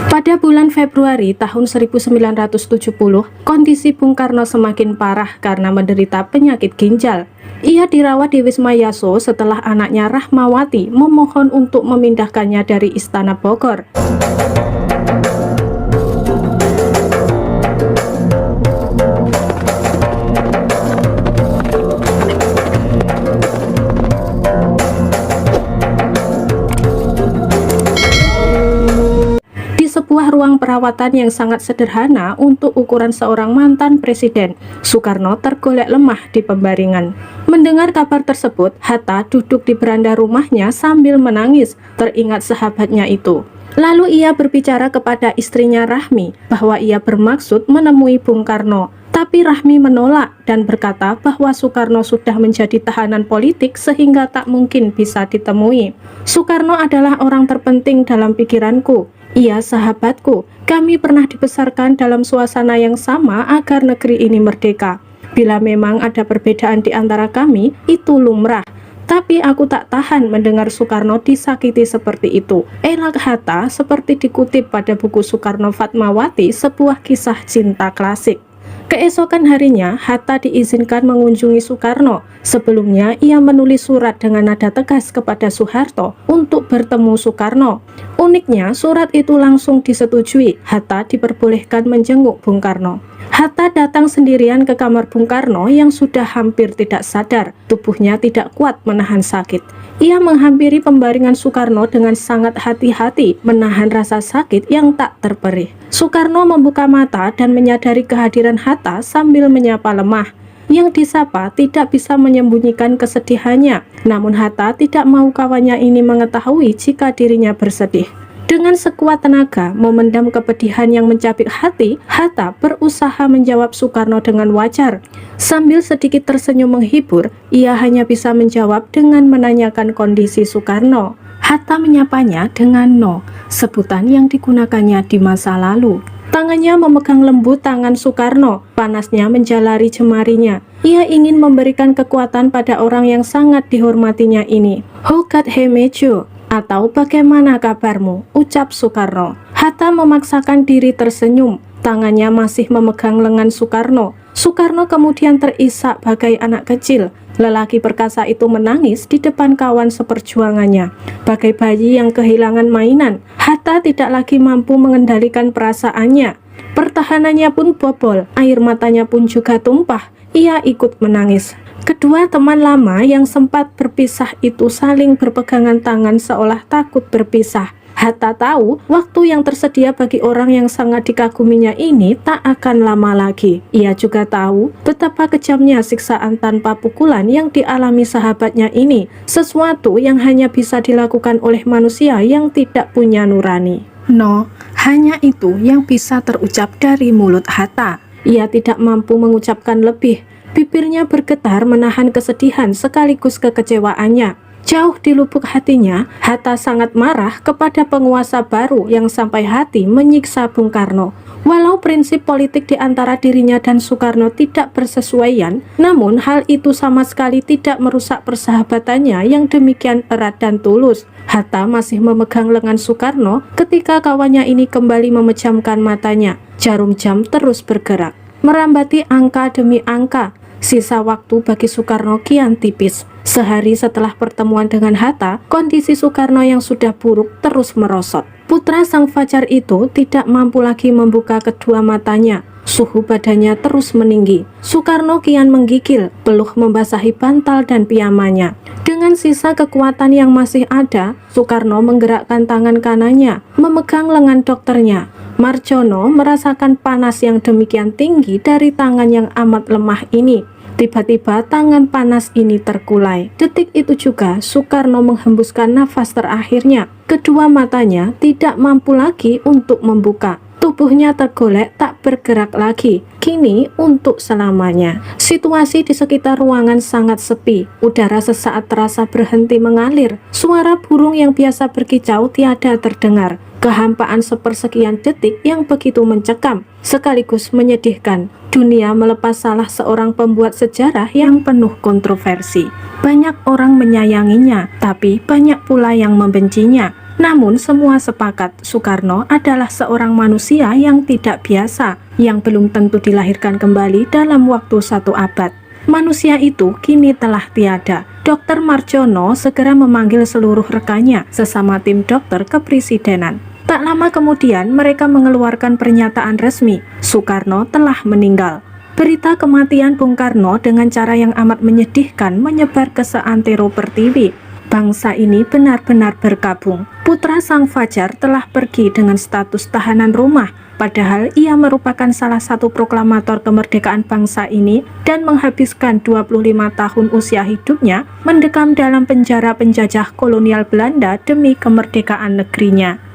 Pada bulan Februari tahun 1970, kondisi Bung Karno semakin parah karena menderita penyakit ginjal. Ia dirawat di Wisma Yaso setelah anaknya Rahmawati memohon untuk memindahkannya dari Istana Bogor. Sebuah ruang perawatan yang sangat sederhana untuk ukuran seorang mantan presiden, Soekarno tergolek lemah di pembaringan. Mendengar kabar tersebut, Hatta duduk di beranda rumahnya sambil menangis, teringat sahabatnya itu. Lalu ia berbicara kepada istrinya Rahmi bahwa ia bermaksud menemui Bung Karno. Tapi Rahmi menolak dan berkata bahwa Soekarno sudah menjadi tahanan politik sehingga tak mungkin bisa ditemui. Soekarno adalah orang terpenting dalam pikiranku. Ia sahabatku, kami pernah dibesarkan dalam suasana yang sama agar negeri ini merdeka. Bila memang ada perbedaan di antara kami, itu lumrah. Tapi aku tak tahan mendengar Soekarno disakiti seperti itu. Elak Hatta seperti dikutip pada buku Soekarno Fatmawati, sebuah kisah cinta klasik. Keesokan harinya, Hatta diizinkan mengunjungi Soekarno. Sebelumnya, ia menulis surat dengan nada tegas kepada Soeharto untuk bertemu Soekarno. Uniknya, surat itu langsung disetujui. Hatta diperbolehkan menjenguk Bung Karno. Hatta datang sendirian ke kamar Bung Karno yang sudah hampir tidak sadar. Tubuhnya tidak kuat menahan sakit. Ia menghampiri pembaringan Soekarno dengan sangat hati-hati, menahan rasa sakit yang tak terperih. Soekarno membuka mata dan menyadari kehadiran Hatta sambil menyapa lemah. Yang disapa tidak bisa menyembunyikan kesedihannya, namun Hatta tidak mau kawannya ini mengetahui jika dirinya bersedih. Dengan sekuat tenaga memendam kepedihan yang mencapik hati, Hatta berusaha menjawab Soekarno dengan wajar. Sambil sedikit tersenyum menghibur, ia hanya bisa menjawab dengan menanyakan kondisi Soekarno. Hatta menyapanya dengan "No", sebutan yang digunakannya di masa lalu. Tangannya memegang lembut tangan Soekarno, panasnya menjalari jemarinya. Ia ingin memberikan kekuatan pada orang yang sangat dihormatinya ini. "How God he made you?" atau "Bagaimana kabarmu?" ucap Soekarno. Hatta memaksakan diri tersenyum. Tangannya masih memegang lengan Soekarno. Soekarno kemudian terisak bagai anak kecil. Lelaki perkasa itu menangis di depan kawan seperjuangannya, bagai bayi yang kehilangan mainan. Hatta tidak lagi mampu mengendalikan perasaannya. Pertahanannya pun bobol, air matanya pun juga tumpah. Ia ikut menangis. Kedua teman lama yang sempat berpisah itu saling berpegangan tangan seolah takut berpisah. Hatta tahu waktu yang tersedia bagi orang yang sangat dikaguminya ini tak akan lama lagi. Ia juga tahu betapa kejamnya siksaan tanpa pukulan yang dialami sahabatnya ini, sesuatu yang hanya bisa dilakukan oleh manusia yang tidak punya nurani. "No", hanya itu yang bisa terucap dari mulut Hatta. Ia tidak mampu mengucapkan lebih. Bibirnya bergetar menahan kesedihan sekaligus kekecewaannya. Jauh di lubuk hatinya, Hatta sangat marah kepada penguasa baru yang sampai hati menyiksa Bung Karno. Walau prinsip politik di antara dirinya dan Soekarno tidak bersesuaian, namun hal itu sama sekali tidak merusak persahabatannya yang demikian erat dan tulus. Hatta masih memegang lengan Soekarno ketika kawannya ini kembali memejamkan matanya. Jarum jam terus bergerak, merambati angka demi angka. Sisa waktu bagi Soekarno kian tipis. Sehari setelah pertemuan dengan Hatta, kondisi Soekarno yang sudah buruk terus merosot. Putra sang fajar itu tidak mampu lagi membuka kedua matanya. Suhu badannya terus meninggi. Soekarno kian menggigil, peluh membasahi bantal dan piyamanya. Dengan sisa kekuatan yang masih ada, Soekarno menggerakkan tangan kanannya, memegang lengan dokternya. Marjono merasakan panas yang demikian tinggi dari tangan yang amat lemah ini. Tiba-tiba tangan panas ini terkulai. Detik itu juga Soekarno menghembuskan nafas terakhirnya. Kedua matanya tidak mampu lagi untuk membuka. Tubuhnya tergolek tak bergerak lagi, kini untuk selamanya. Situasi di sekitar ruangan sangat sepi. Udara sesaat terasa berhenti mengalir. Suara burung yang biasa berkicau tiada terdengar. Kehampaan sepersekian detik yang begitu mencekam, sekaligus menyedihkan. Dunia melepas salah seorang pembuat sejarah yang penuh kontroversi. Banyak orang menyayanginya, tapi banyak pula yang membencinya. Namun semua sepakat Soekarno adalah seorang manusia yang tidak biasa, yang belum tentu dilahirkan kembali dalam waktu 1 abad. Manusia itu kini telah tiada. Dr. Marjono segera memanggil seluruh rekannya sesama tim dokter kepresidenan. Tak lama kemudian mereka mengeluarkan pernyataan resmi, Soekarno telah meninggal. Berita kematian Bung Karno dengan cara yang amat menyedihkan menyebar ke seantero pertiwi. Bangsa ini benar-benar berkabung. Putra Sang Fajar telah pergi dengan status tahanan rumah, padahal ia merupakan salah satu proklamator kemerdekaan bangsa ini dan menghabiskan 25 tahun usia hidupnya mendekam dalam penjara penjajah kolonial Belanda demi kemerdekaan negerinya.